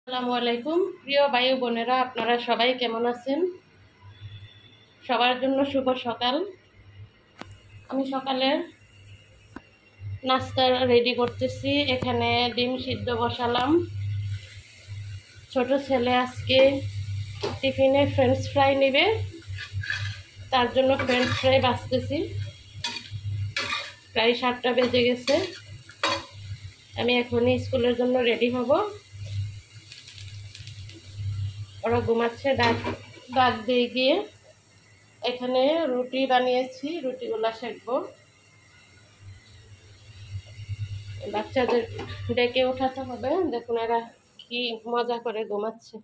আসসালামু আলাইকুম প্রিয় ভাই ও বোনেরা, আপনারা সবাই কেমন আছেন? সবার জন্য শুভ সকাল। আমি সকালের নাস্তা রেডি করতেছি। এখানে ডিম সিদ্ধ বসালাম। ছোট ছেলে আজকে টিফিনে ফ্রেঞ্চ ফ্রাই নেবে, তার জন্য ফ্রেঞ্চ ফ্রাই ভাজতেছি। প্রায় 7টা বেজে গেছে। আমি এখনই স্কুলের জন্য রেডি হব। ওরা ঘুমাচ্ছে, ডাক দিয়ে গিয়ে এখানে রুটি বানিয়েছি, রুটিগুলা সেঁকবো। বাচ্চাদের ডেকে ওঠাতে হবে। দেখুন এরা কি মজা করে ঘুমাচ্ছে।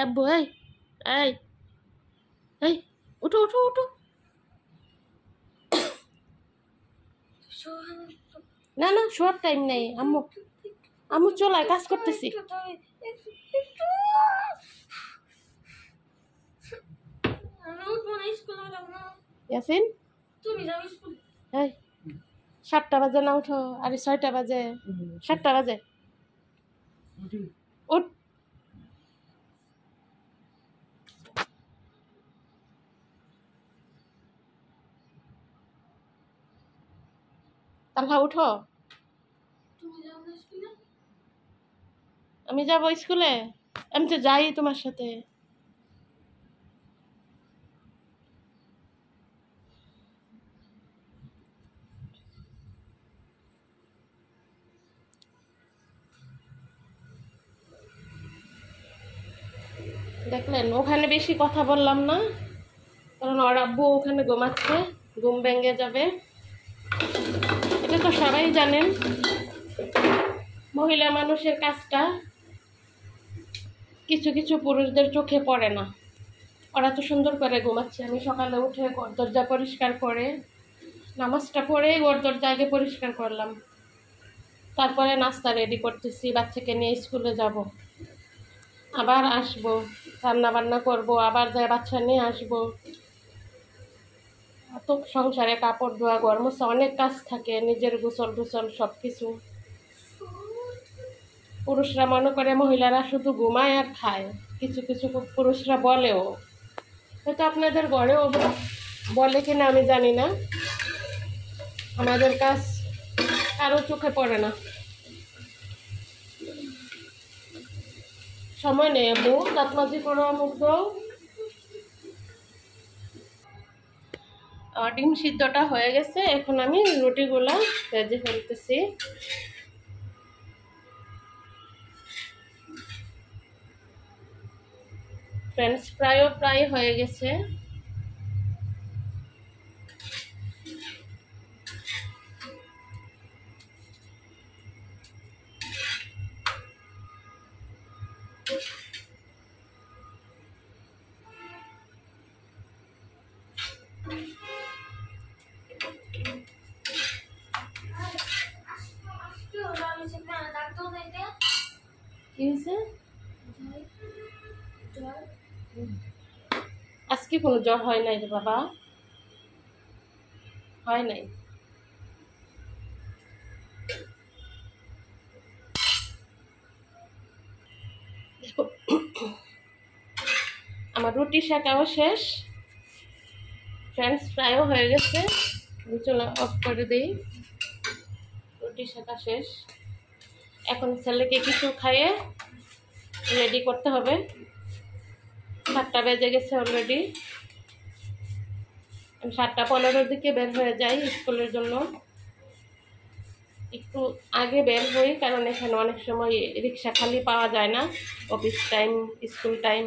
আব্বু, এই এই এই উঠো উঠো উঠো। না না, শোয়ার টাইম নেই। আম্মু আম্মু চলায়, কাজ করতেছি। ইয়াসিন, এই 7টা বাজে না, উঠো। আরে 6টা বাজে, 7টা বাজে, উঠ। তাহলে উঠো। আমি যাবো স্কুলে। আমি তো যাই তোমার সাথে। দেখলেন, ওখানে বেশি কথা বললাম না, কারণ ওর আব্বু ওখানে ঘুমাচ্ছে, ঘুম ভেঙে যাবে। এটা তো সবাই জানেন, মহিলা মানুষের কাজটা কিছু কিছু পুরুষদের চোখে পড়ে না। ওরা তো সুন্দর করে ঘুমাচ্ছে। আমি সকালে উঠে ঘর দরজা পরিষ্কার করে, নামাজটা পড়ে ঘর দরজা আগে পরিষ্কার করলাম। তারপরে নাস্তা রেডি করতেছি, বাচ্চাকে নিয়ে স্কুলে যাব, আবার আসবো, রান্না বান্না করবো, আবার যায় বাচ্চা নিয়ে আসবো। তো সংসারে কাপড় ধোয়া, ঘর মোছা, অনেক কাজ থাকে, নিজের গোসল টোসল সব কিছু। পুরুষরা মনে করে মহিলারা শুধু ঘুমায় আর খায়, কিছু কিছু পুরুষরা বলেও, হয়তো আপনাদের ঘরেও বলে কিনা আমি জানি না। আমাদের কাজ কারো চোখে পড়ে না। সময় নেই আব্বু, দাঁত মাজি করো, মুখ দাও। ডিম সিদ্ধটা হয়ে গেছে, এখন আমি রুটিগুলা ভেজে ফেলতেছি। ফ্রেঞ্চ ফ্রাইও প্রায় হয়ে গেছে। কি হয়েছে? আজকে কোনো জ্বর হয় নাই রে বাবা, হয় নাই। আমার রুটি সেকাও শেষ, ফ্রেঞ্চ ফ্রাইও হয়ে গেছে। আমি চলো অফ করে দিই। রুটি সেকা শেষ। এখন ছেলেকে কিছু খাইয়ে রেডি করতে হবে। 7টা বেজে গেছে অলরেডি। আমি 7টা 15-র দিকে বের হয়ে যাই স্কুলের জন্য। একটু আগে বের হই, কারণ এখানে অনেক সময় রিক্সা খালি পাওয়া যায় না, অফিস টাইম, স্কুল টাইম।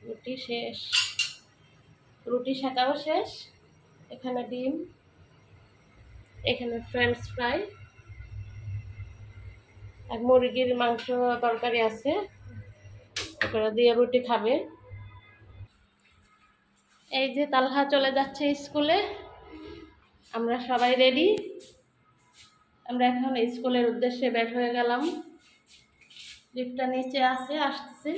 রুটি শেষ, রুটি সেকাও শেষ। এখানে ডিম, এখানে ফ্রেঞ্চ ফ্রাই, আর মুরগির মাংস তরকারি আছে, ওটা দিয়ে রুটি খাবে। এই যে তালহা চলে যাচ্ছে স্কুলে, আমরা সবাই রেডি। আমরা এখন স্কুলের উদ্দেশ্যে বের হয়ে গেলাম। লিফটটা নিচে আছে, আসতেছি।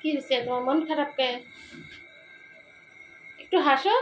কি হয়েছে, তোমার মন খারাপ কে? একটু হাসো।